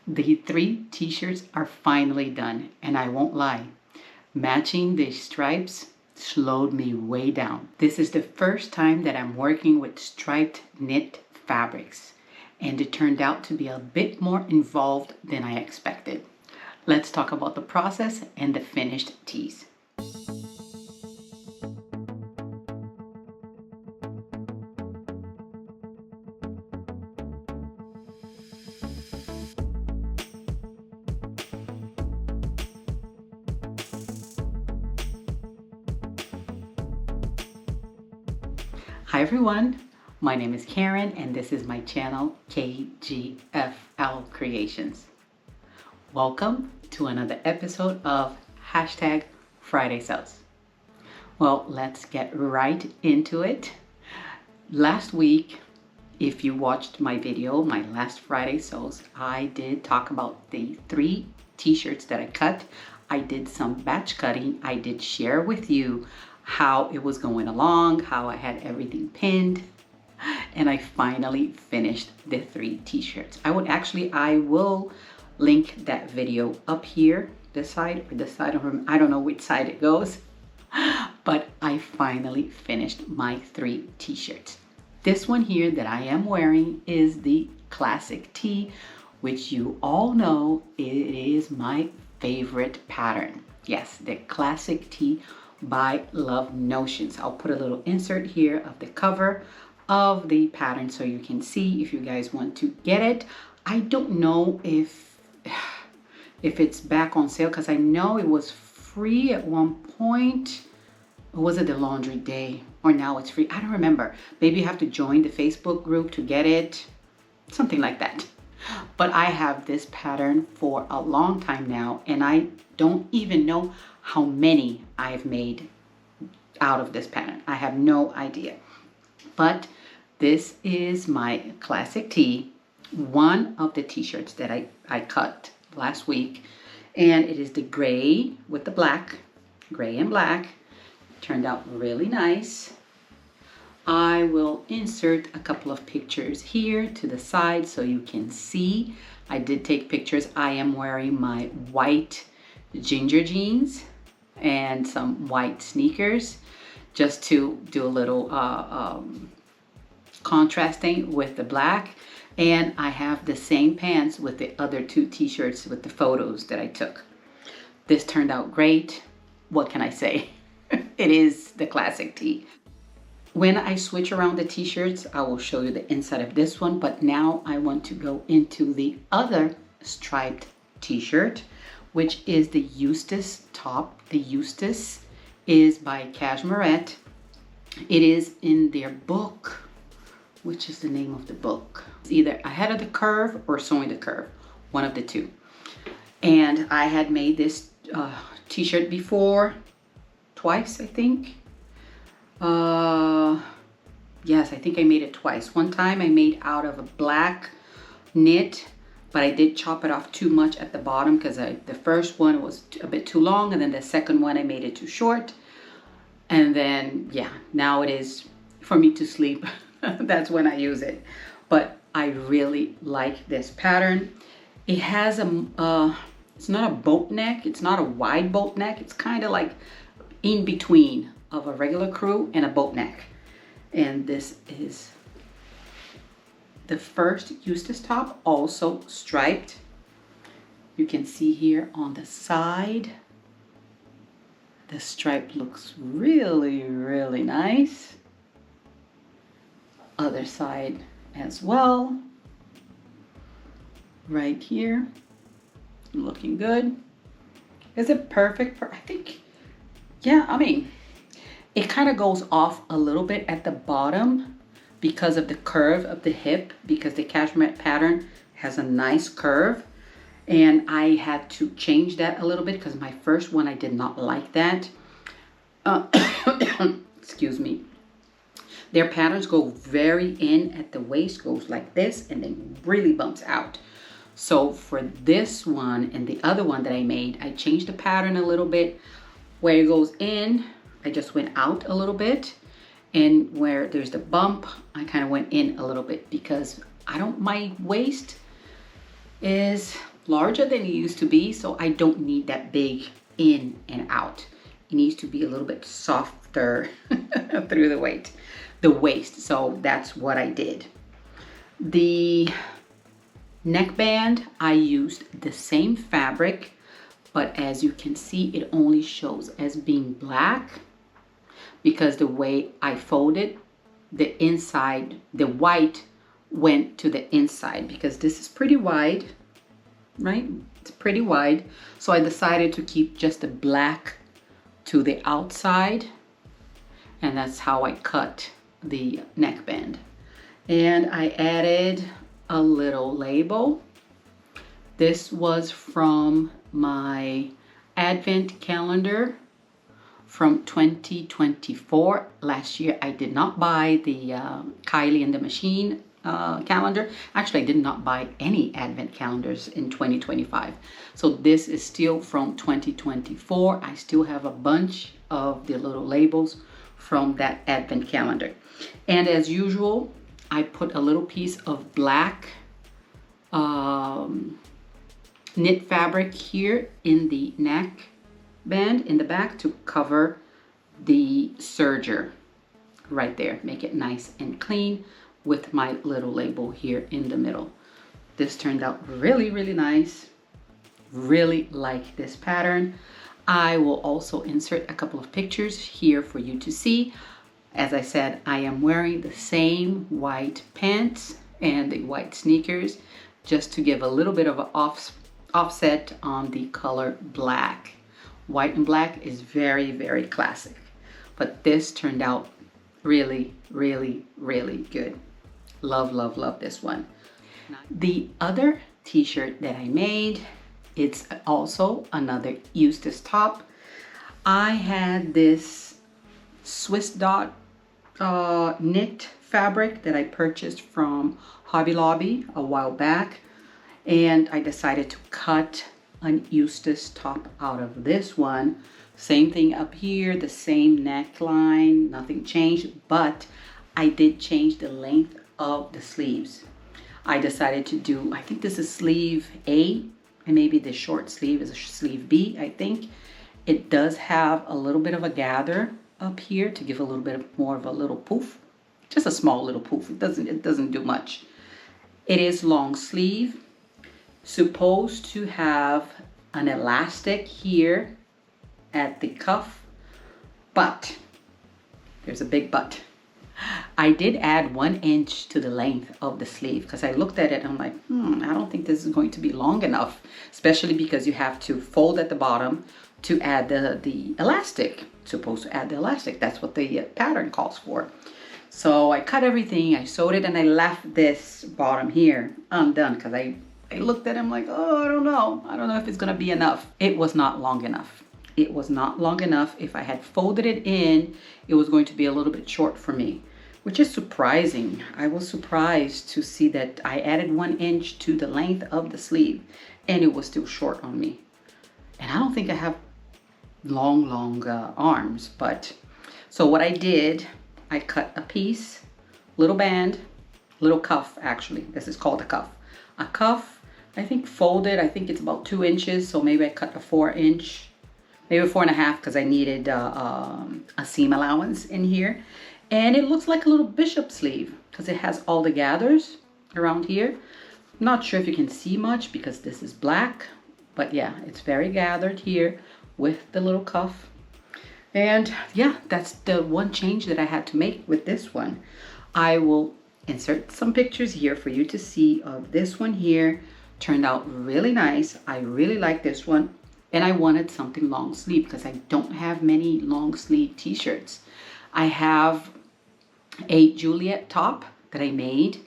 The 3 t-shirts are finally done, and I won't lie, matching the stripes slowed me way down. This is the first time that I'm working with striped knit fabrics, and it turned out to be a bit more involved than I expected. Let's talk about the process and the finished tees. Hi everyone, my name is Karen and this is my channel KGFL Creations. Welcome to another episode of hashtag Friday Sews. Well, let's get right into it. Last week, if you watched my video, my last Friday Sews, I did talk about the 3 t-shirts that I cut. I did some batch cutting. I did share with you how it was going along, how I had everything pinned, and I finally finished the 3 t-shirts. I will link that video up here, this side or this side, I don't know which side it goes, but I finally finished my 3 t-shirts. This one here that I am wearing is the classic tee, which you all know it is my favorite pattern. Yes, the classic tee by Love Notions. I'll put a little insert here of the cover of the pattern so you can see if you guys want to get it. I don't know if it's back on sale because I know it was free at one point. Or was it the laundry day? Or now it's free? I don't remember. Maybe you have to join the Facebook group to get it. Something like that. But I have this pattern for a long time now and I don't even know how many I've made out of this pattern. I have no idea. But this is my classic tee, one of the t-shirts that I cut last week. And it is the gray with the black, gray and black. Turned out really nice. I will insert a couple of pictures here to the side so you can see. I did take pictures. I am wearing my white ginger jeans and some white sneakers just to do a little contrasting with the black. And I have the same pants with the other 2 t-shirts with the photos that I took. This turned out great. What can I say? It is the classic tee. When I switch around the t-shirts, I will show you the inside of this one, but now I want to go into the other striped t-shirt, which is the Eustace top. The Eustace is by Cashmerette. It is in their book. Which is the name of the book? It's either Ahead of the Curve or Sewing the Curve, one of the 2. And I had made this t-shirt before, twice I think. Yes, I think I made it twice. One time I made out of a black knit, but I did chop it off too much at the bottom because the first one was a bit too long, and then the second one I made it too short. And then, yeah, now it is for me to sleep. That's when I use it. But I really like this pattern. It has it's not a boat neck. It's not a wide boat neck. It's kind of like in between of a regular crew and a boat neck. And this is the first Eustace top, also striped. You can see here on the side, the stripe looks really, really nice. Other side as well. Right here, looking good. Is it perfect? I think, yeah, I mean, it kind of goes off a little bit at the bottom because of the curve of the hip, because the cashmere pattern has a nice curve. And I had to change that a little bit because my first one, I did not like that. Excuse me. Their patterns go very in at the waist, goes like this, and then really bumps out. So for this one and the other one that I made, I changed the pattern a little bit. Where it goes in, I just went out a little bit. And where there's the bump, I kind of went in a little bit because my waist is larger than it used to be, so I don't need that big in and out. It needs to be a little bit softer through the waist. So that's what I did. The neckband, I used the same fabric, but as you can see, it only shows as being black because the way I folded the inside, the white went to the inside because this is pretty wide, right? It's pretty wide. So I decided to keep just the black to the outside, and that's how I cut the neckband. And I added a little label. This was from my advent calendar from 2024. Last year I did not buy the Kylie and the Machine calendar. Actually, I did not buy any advent calendars in 2025. So this is still from 2024. I still have a bunch of the little labels from that advent calendar. And as usual, I put a little piece of black knit fabric here in the neck band in the back to cover the serger right there. Make it nice and clean with my little label here in the middle. This turned out really, really nice. Really like this pattern. I will also insert a couple of pictures here for you to see. As I said, I am wearing the same white pants and the white sneakers just to give a little bit of an offset on the color black. White and black is very, very classic, but this turned out really, really, really good. Love, love, love this one. The other t-shirt that I made, it's also another Eustace top. I had this Swiss dot knit fabric that I purchased from Hobby Lobby a while back, and I decided to cut an Eustace top out of this one. Same thing up here, the same neckline, nothing changed, but I did change the length of the sleeves. I decided to do, I think this is sleeve A, and maybe the short sleeve is a sleeve B, I think. It does have a little bit of a gather up here to give a little bit more of a little poof. Just a small little poof. It doesn't do much. It is long sleeve, supposed to have an elastic here at the cuff, but there's a big but. I did add 1 inch to the length of the sleeve because I looked at it and I'm like, I don't think this is going to be long enough, especially because you have to fold at the bottom to add the elastic. It's supposed to add the elastic. That's what the pattern calls for. So I cut everything, I sewed it, and I left this bottom here undone because I looked at him like, oh, I don't know if it's gonna be enough. It was not long enough. It was not long enough. If I had folded it in, it was going to be a little bit short for me, which is surprising. I was surprised to see that I added 1 inch to the length of the sleeve and it was still short on me. And I don't think I have long arms, but so what I did, I cut a piece, little band, little cuff, actually. This is called a cuff. A cuff, I think folded, I think it's about 2 inches, so maybe I cut a 4 inch, maybe 4.5 because I needed a seam allowance in here. And it looks like a little bishop sleeve because it has all the gathers around here. I'm not sure if you can see much because this is black, but yeah, it's very gathered here with the little cuff. And yeah, that's the one change that I had to make with this one. I will insert some pictures here for you to see of this one here. Turned out really nice. I really like this one. And I wanted something long sleeve because I don't have many long sleeve t-shirts. I have a Juliet top that I made.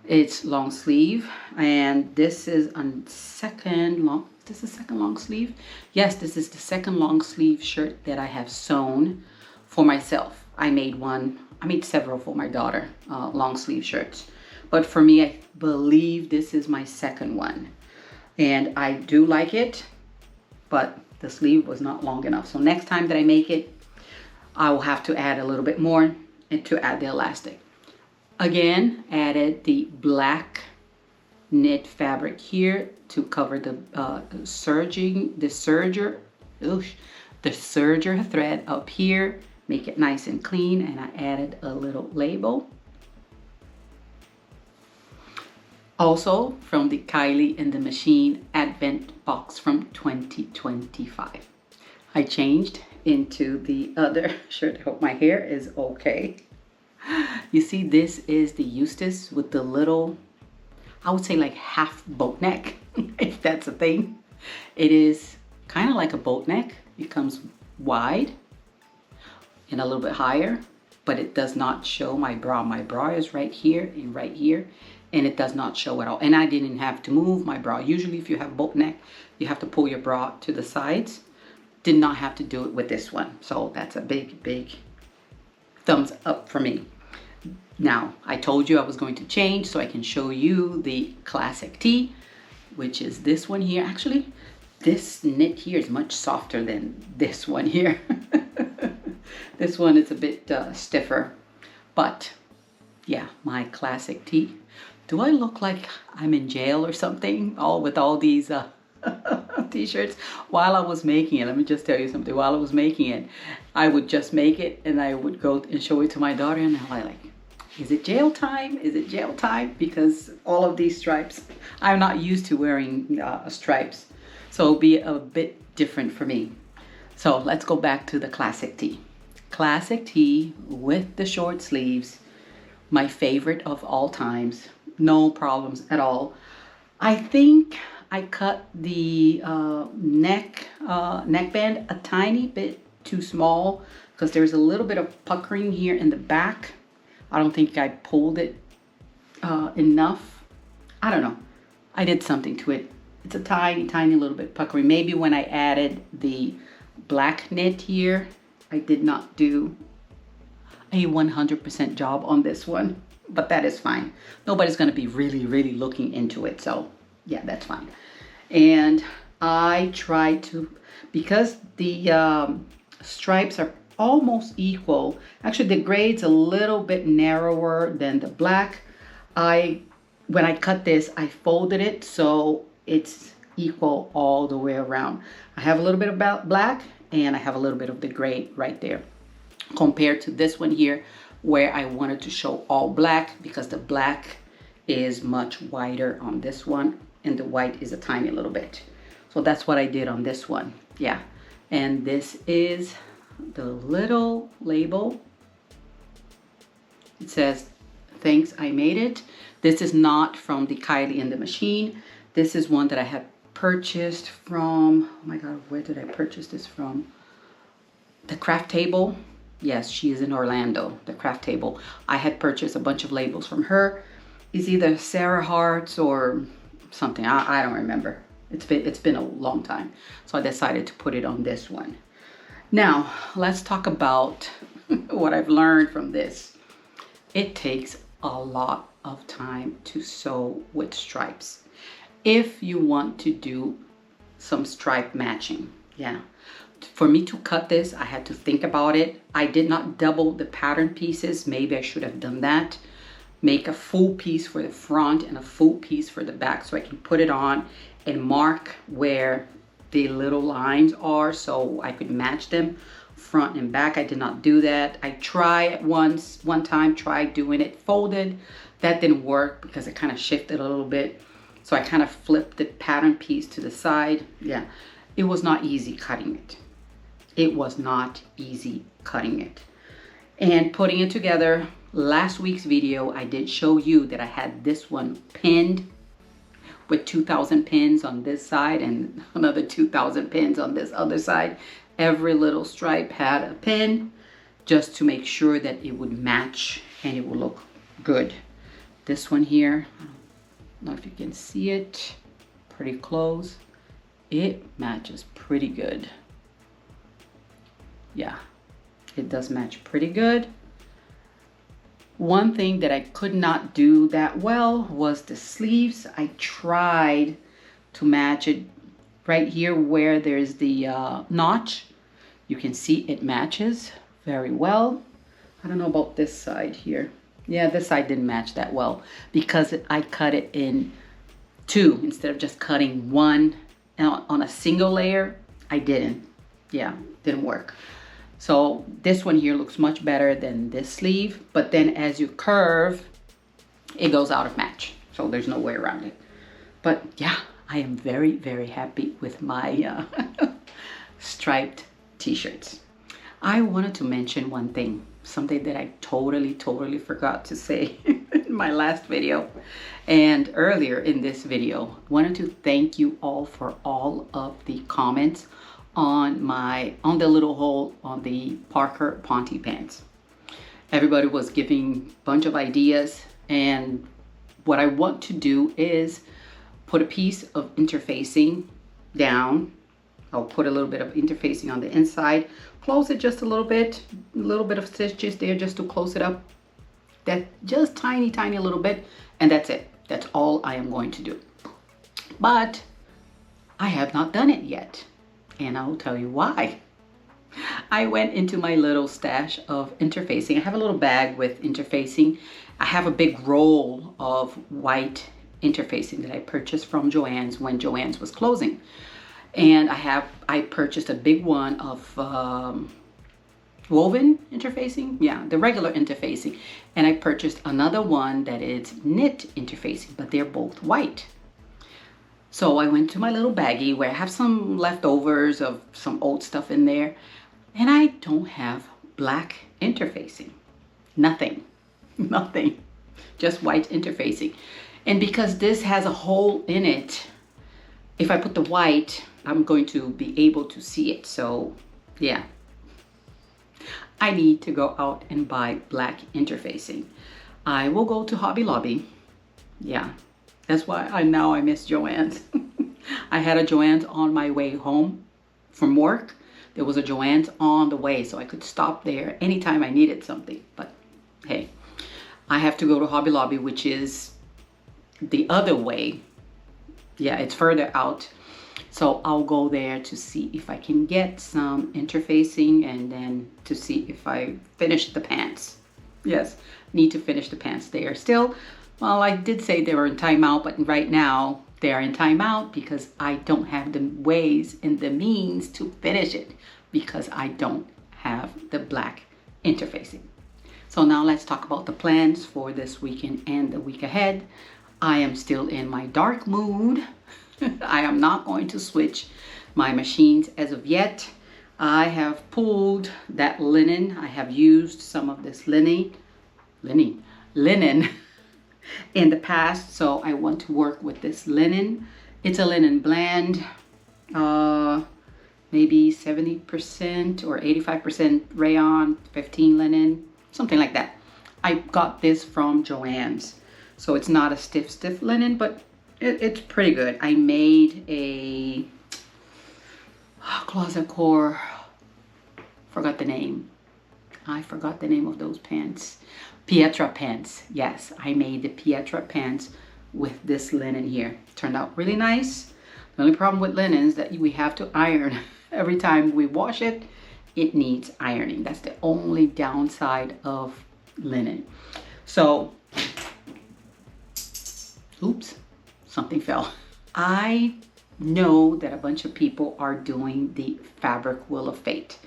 It's long sleeve, and this is a second long sleeve. Yes, this is the second long sleeve shirt that I have sewn for myself. I made several for my daughter, long sleeve shirts. But for me, I believe this is my second one. And I do like it, but the sleeve was not long enough. So next time that I make it, I will have to add a little bit more and to add the elastic. Again, added the black knit fabric here to cover the serger thread up here, make it nice and clean, and I added a little label. Also from the Kylie and the Machine Advent box from 2025. I changed into the other shirt. I hope my hair is okay. You see, this is the Eustace with the little, I would say like half boat neck, if that's a thing. It is kind of like a boat neck. It comes wide and a little bit higher, but it does not show my bra. My bra is right here and right here, and it does not show at all. And I didn't have to move my bra. Usually if you have boat neck, you have to pull your bra to the sides. Did not have to do it with this one. So that's a big, big thumbs up for me. Now, I told you I was going to change so I can show you the classic tee, which is this one here. Actually, this knit here is much softer than this one here. This one is a bit stiffer, but yeah, my classic tee. Do I look like I'm in jail or something? All with all these t-shirts. While I was making it, let me just tell you something. While I was making it, I would just make it and I would go and show it to my daughter, and I'm like, is it jail time? Is it jail time? Because all of these stripes, I'm not used to wearing stripes. So it'll be a bit different for me. So let's go back to the classic tee. Classic tee with the short sleeves. My favorite of all times. No problems at all. I think I cut the neckband a tiny bit too small because there's a little bit of puckering here in the back. I don't think I pulled it enough. I don't know. I did something to it. It's a tiny, tiny little bit puckering. Maybe when I added the black knit here, I did not do a 100% job on this one, but that is fine. Nobody's going to be really, really looking into it. So yeah, that's fine. And I tried to, because the stripes are almost equal. Actually, the grade's a little bit narrower than the black. When I cut this, I folded it so it's equal all the way around. I have a little bit of black and I have a little bit of the gray right there, compared to this one here where I wanted to show all black because the black is much wider on this one and the white is a tiny little bit. So that's what I did on this one. Yeah. And this is the little label. It says, thanks, I made it. This is not from the Kylie and the Machine. This is one that I had purchased from, oh my God, where did I purchase this from? The Craft Table. Yes, she is in Orlando, the Craft Table. I had purchased a bunch of labels from her. It's either Sarah Hart's or something. I don't remember. It's been a long time. So I decided to put it on this one. Now, let's talk about what I've learned from this. It takes a lot of time to sew with stripes if you want to do some stripe matching. Yeah. For me to cut this, I had to think about it. I did not double the pattern pieces. Maybe I should have done that. Make a full piece for the front and a full piece for the back so I can put it on and mark where the little lines are so I could match them front and back. I did not do that. I tried one time doing it folded. That didn't work because it kind of shifted a little bit. So I kind of flipped the pattern piece to the side. Yeah, it was not easy cutting it. It was not easy cutting it. And putting it together, last week's video, I did show you that I had this one pinned with 2,000 pins on this side and another 2,000 pins on this other side. Every little stripe had a pin just to make sure that it would match and it would look good. This one here, I don't know if you can see it, pretty close. It matches pretty good. Yeah, it does match pretty good. One thing that I could not do that well was the sleeves. I tried to match it right here where there's the notch. You can see it matches very well. I don't know about this side here. Yeah, this side didn't match that well because I cut it in two instead of just cutting one on a single layer. I didn't. Yeah, didn't work. So this one here looks much better than this sleeve, but then as you curve, it goes out of match. So there's no way around it. But yeah, I am very, very happy with my striped t-shirts. I wanted to mention one thing, something that I totally forgot to say in my last video and earlier in this video. Wanted to thank you all for all of the comments on the little hole on the Parker Ponte pants. Everybody was giving a bunch of ideas, and what I want to do is put a piece of interfacing down. I'll put a little bit of interfacing on the inside, close it just a little bit of stitches there just to close it up. That just tiny little bit, and that's it. That's all I am going to do. But I have not done it yet, and I'll tell you why. I went into my little stash of interfacing. I have a little bag with interfacing. I have a big roll of white interfacing that I purchased from Joann's when Joann's was closing. And I purchased a big one of woven interfacing. Yeah, the regular interfacing. And I purchased another one that is knit interfacing, but they're both white. So I went to my little baggie where I have some leftovers of some old stuff in there. And I don't have black interfacing. Nothing. Just white interfacing. And because this has a hole in it, if I put the white, I'm going to be able to see it. So yeah, I need to go out and buy black interfacing. I will go to Hobby Lobby. Yeah, that's why I miss Joann's. I had a Joann's on my way home from work. There was a Joann's on the way, so I could stop there anytime I needed something. But hey, I have to go to Hobby Lobby, which is the other way. Yeah, it's further out. So I'll go there to see if I can get some interfacing and then to see if I finish the pants. Yes, need to finish the pants. They are still, well, I did say they were in timeout, but right now they are in timeout because I don't have the ways and the means to finish it because I don't have the black interfacing. So now let's talk about the plans for this weekend and the week ahead. I am still in my dark mood. I am not going to switch my machines as of yet. I have pulled that linen. I have used some of this linen in the past, so I want to work with this linen. It's a linen blend, maybe 70% or 85% rayon, 15 linen, something like that. I got this from Joann's, so it's not a stiff linen, but it's pretty good. I made a closet core, forgot the name. I forgot the name of those pants. Pietra pants. Yes, I made the Pietra pants with this linen here. Turned out really nice. The only problem with linen is that we have to iron. Every time we wash it, it needs ironing. That's the only downside of linen. So, oops, something fell. I know that a bunch of people are doing the fabric wheel of fate.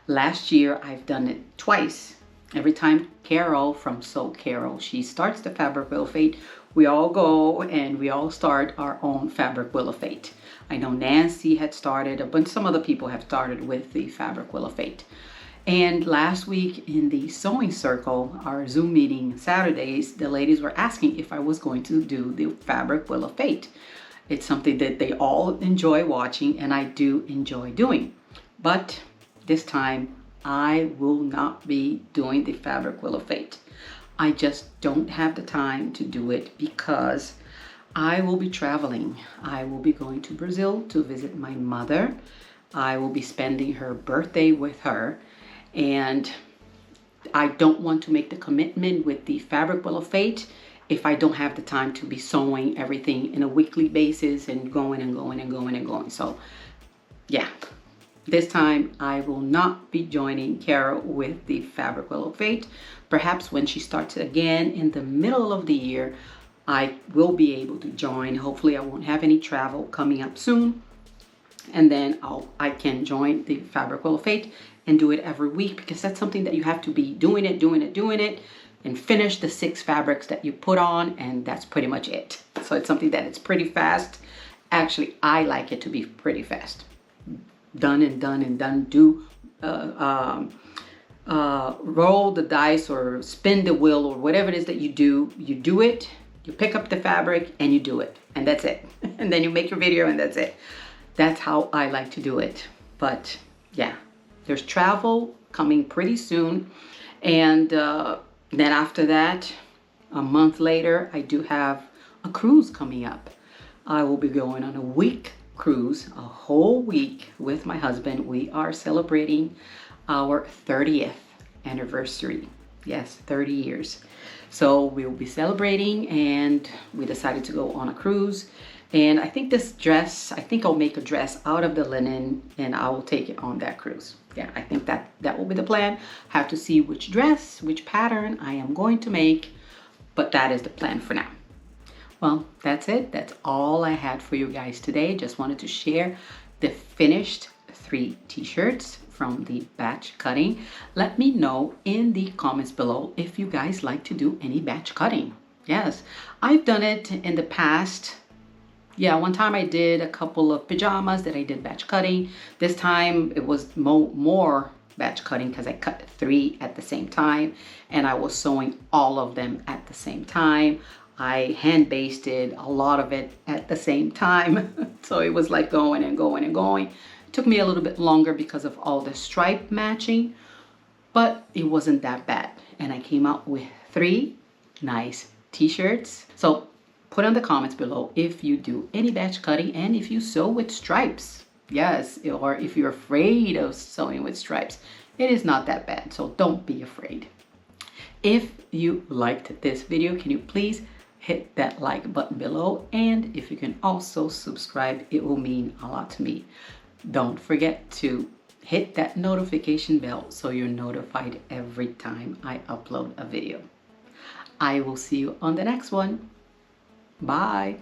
Last year, I've done it twice. Every time Carol from Sew Carol, she starts the fabric wheel of fate, we all go and we all start our own fabric wheel of fate. I know Nancy had started, but some other people have started with the fabric wheel of fate. And last week in the sewing circle, our Zoom meeting Saturdays, the ladies were asking if I was going to do the fabric wheel of fate. It's something that they all enjoy watching and I do enjoy doing. But this time I will not be doing the fabric wheel of fate. I just don't have the time to do it because I will be traveling. I will be going to Brazil to visit my mother. I will be spending her birthday with her. And I don't want to make the commitment with the fabric wheel of fate if I don't have the time to be sewing everything in a weekly basis and going. So yeah, this time I will not be joining Carol with the fabric wheel of fate. Perhaps when she starts again in the middle of the year, I will be able to join. Hopefully I won't have any travel coming up soon. And then I can join the Fabric Wheel of Fate and do it every week, because that's something that you have to be doing it, and finish the 6 fabrics that you put on, and that's pretty much it. So it's something that it's pretty fast. Actually, I like it to be pretty fast. Done and done and done. Roll the dice or spin the wheel or whatever it is that you do it, you pick up the fabric and you do it, and that's it. And then you make your video and that's it. That's how I like to do it. But yeah, there's travel coming pretty soon. And then after that, a month later, I do have a cruise coming up. I will be going on a week cruise, a whole week with my husband. We are celebrating our 30th anniversary. Yes, 30 years. So we will be celebrating, and we decided to go on a cruise. And I think I think I'll make a dress out of the linen, and I will take it on that cruise. Yeah, I think that will be the plan. Have to see which dress, which pattern I am going to make, but that is the plan for now. Well, that's it. That's all I had for you guys today. Just wanted to share the finished 3 t-shirts from the batch cutting. Let me know in the comments below if you guys like to do any batch cutting. Yes, I've done it in the past. Yeah, one time I did a couple of pajamas that I did batch cutting. This time it was more batch cutting, because I cut 3 at the same time, and I was sewing all of them at the same time. I hand basted a lot of it at the same time. So it was like going and going and going. It took me a little bit longer because of all the stripe matching, but it wasn't that bad. And I came out with 3 nice t-shirts. So put in the comments below if you do any batch cutting and if you sew with stripes. Yes, or if you're afraid of sewing with stripes. It is not that bad, so don't be afraid. If you liked this video, can you please hit that like button below? And if you can also subscribe, it will mean a lot to me. Don't forget to hit that notification bell so you're notified every time I upload a video. I will see you on the next one. Bye.